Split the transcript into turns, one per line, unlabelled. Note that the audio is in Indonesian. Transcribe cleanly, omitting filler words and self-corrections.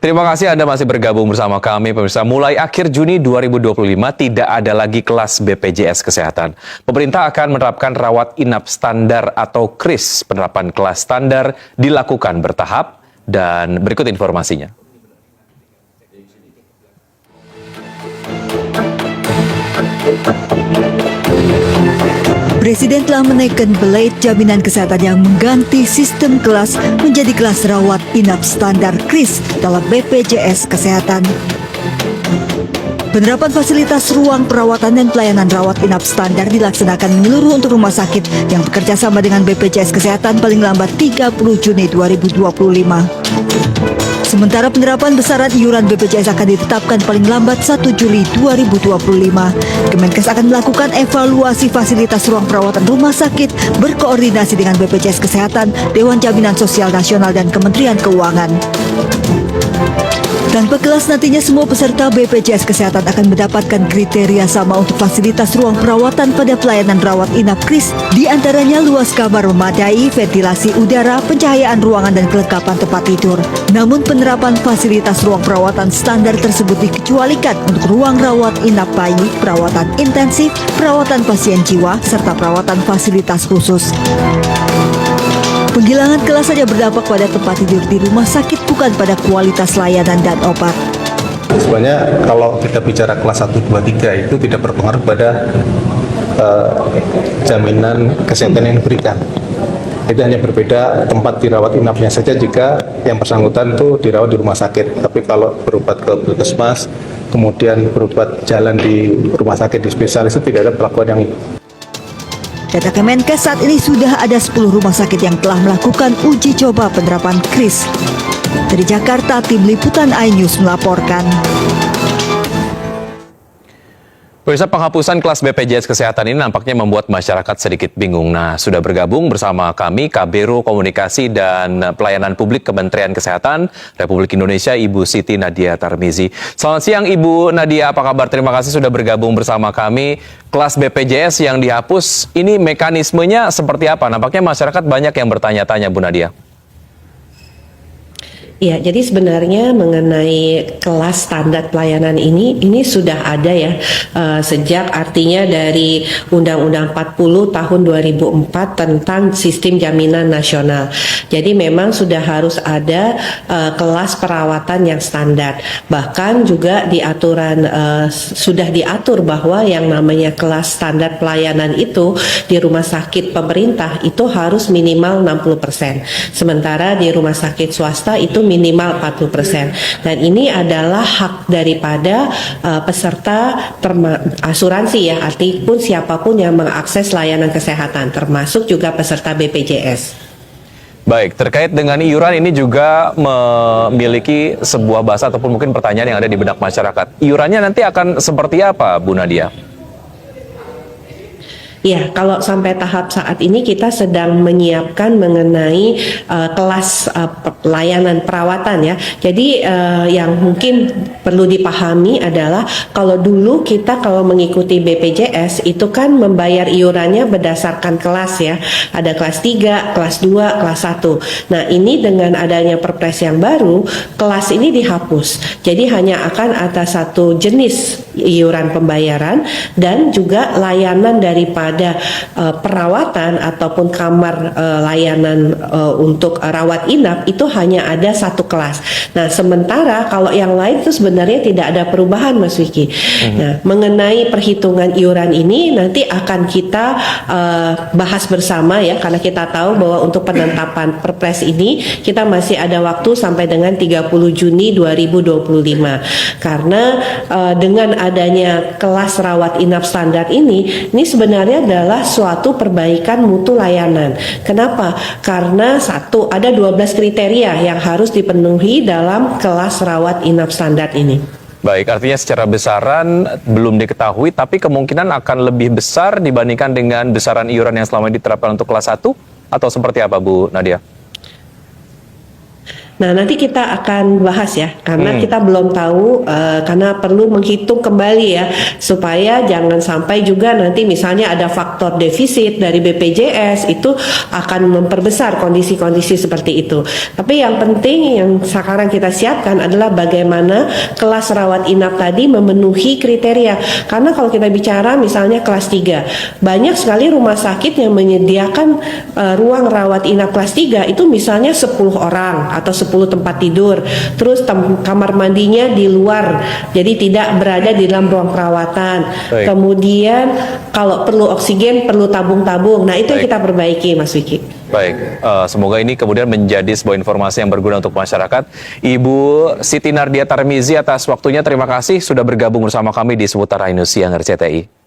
Terima kasih Anda masih bergabung bersama kami, pemirsa. Mulai akhir Juni 2025 tidak ada lagi kelas BPJS Kesehatan. Pemerintah akan menerapkan rawat inap standar atau KRIS. Penerapan kelas standar dilakukan bertahap dan berikut informasinya.
Presiden telah menaikkan belait jaminan kesehatan yang mengganti sistem kelas menjadi kelas rawat inap standar KRIS dalam BPJS Kesehatan. Penerapan fasilitas ruang perawatan dan pelayanan rawat inap standar dilaksanakan menyeluruh untuk rumah sakit yang bekerja sama dengan BPJS Kesehatan paling lambat 30 Juni 2025. Sementara penerapan besaran iuran BPJS akan ditetapkan paling lambat 1 Juli 2025. Kemenkes akan melakukan evaluasi fasilitas ruang perawatan rumah sakit berkoordinasi dengan BPJS Kesehatan, Dewan Jaminan Sosial Nasional, dan Kementerian Keuangan. Tanpa kelas nantinya semua peserta BPJS Kesehatan akan mendapatkan kriteria sama untuk fasilitas ruang perawatan pada pelayanan rawat inap KRIS, di antaranya luas kamar memadai, ventilasi udara, pencahayaan ruangan, dan kelengkapan tempat tidur. Namun penerapan fasilitas ruang perawatan standar tersebut dikecualikan untuk ruang rawat inap bayi, perawatan intensif, perawatan pasien jiwa, serta perawatan fasilitas khusus. Penghilangan kelas saja berdampak pada tempat tidur di rumah sakit, bukan pada kualitas layanan dan obat.
Sebenarnya kalau kita bicara kelas 1, 2, 3 itu tidak berpengaruh pada jaminan kesehatan yang diberikan. Itu hanya berbeda tempat dirawat inapnya saja jika yang bersangkutan itu dirawat di rumah sakit. Tapi kalau berobat ke puskesmas, kemudian berobat jalan di rumah sakit di spesialis itu tidak ada perlakuan yang
Data Kemenkes, saat ini sudah ada 10 rumah sakit yang telah melakukan uji coba penerapan KRIS. Dari Jakarta, tim liputan iNews melaporkan.
Pemirsa, penghapusan kelas BPJS Kesehatan ini nampaknya membuat masyarakat sedikit bingung. Nah, sudah bergabung bersama kami Kabiro Komunikasi dan Pelayanan Publik Kementerian Kesehatan Republik Indonesia, Ibu Siti Nadia Tarmizi. Selamat siang Ibu Nadia, apa kabar? Terima kasih sudah bergabung bersama kami. Kelas BPJS yang dihapus, ini mekanismenya seperti apa? Nampaknya masyarakat banyak yang bertanya-tanya, Bu Nadia.
Ya, jadi sebenarnya mengenai kelas standar pelayanan ini sudah ada ya sejak artinya dari Undang-Undang 40 tahun 2004 tentang Sistem Jaminan Nasional. Jadi memang sudah harus ada kelas perawatan yang standar. Bahkan juga di aturan sudah diatur bahwa yang namanya kelas standar pelayanan itu di rumah sakit pemerintah itu harus minimal 60%. Sementara di rumah sakit swasta itu minimal 40%. Dan ini adalah hak daripada peserta asuransi ya, artinya siapapun yang mengakses layanan kesehatan, termasuk juga peserta BPJS.
Baik, terkait dengan iuran ini juga memiliki sebuah bahasa ataupun mungkin pertanyaan yang ada di benak masyarakat. Iurannya nanti akan seperti apa, Bu Nadia?
Ya, kalau sampai tahap saat ini kita sedang menyiapkan mengenai kelas layanan perawatan ya. Jadi yang mungkin perlu dipahami adalah kalau dulu kita kalau mengikuti BPJS itu kan membayar iurannya berdasarkan kelas ya. Ada kelas 3, kelas 2, kelas 1. Nah, ini dengan adanya Perpres yang baru, kelas ini dihapus. Jadi hanya akan ada satu jenis iuran pembayaran dan juga layanan daripada perawatan ataupun kamar layanan untuk rawat inap itu hanya ada satu kelas. Nah, sementara kalau yang lain itu sebenarnya tidak ada perubahan, Mas Wiki. Nah, mengenai perhitungan iuran ini nanti akan kita bahas bersama ya, karena kita tahu bahwa untuk penetapan Perpres ini kita masih ada waktu sampai dengan 30 Juni 2025. Karena dengan adanya kelas rawat inap standar ini sebenarnya adalah suatu perbaikan mutu layanan. Kenapa? Karena satu, ada 12 kriteria yang harus dipenuhi dalam kelas rawat inap standar ini.
Baik, artinya secara besaran belum diketahui, tapi kemungkinan akan lebih besar dibandingkan dengan besaran iuran yang selama ini diterapkan untuk kelas 1? Atau seperti apa, Bu Nadia?
Nah, nanti kita akan bahas ya, karena kita belum tahu, karena perlu menghitung kembali ya, supaya jangan sampai juga nanti misalnya ada faktor defisit dari BPJS itu akan memperbesar kondisi-kondisi seperti itu. Tapi yang penting yang sekarang kita siapkan adalah bagaimana kelas rawat inap tadi memenuhi kriteria. Karena kalau kita bicara misalnya kelas 3, banyak sekali rumah sakit yang menyediakan ruang rawat inap kelas 3 itu misalnya 10 orang atau 10 tempat tidur, terus kamar mandinya di luar, jadi tidak berada di dalam ruang perawatan.
Baik.
Kemudian kalau perlu oksigen perlu tabung-tabung. Nah, itu yang
Baik.
kita perbaiki, Mas Wiki.
Baik, semoga ini kemudian menjadi sebuah informasi yang berguna untuk masyarakat. Ibu Siti Nardia Tarmizi, atas waktunya terima kasih sudah bergabung bersama kami di Seputar News Siang RCTI.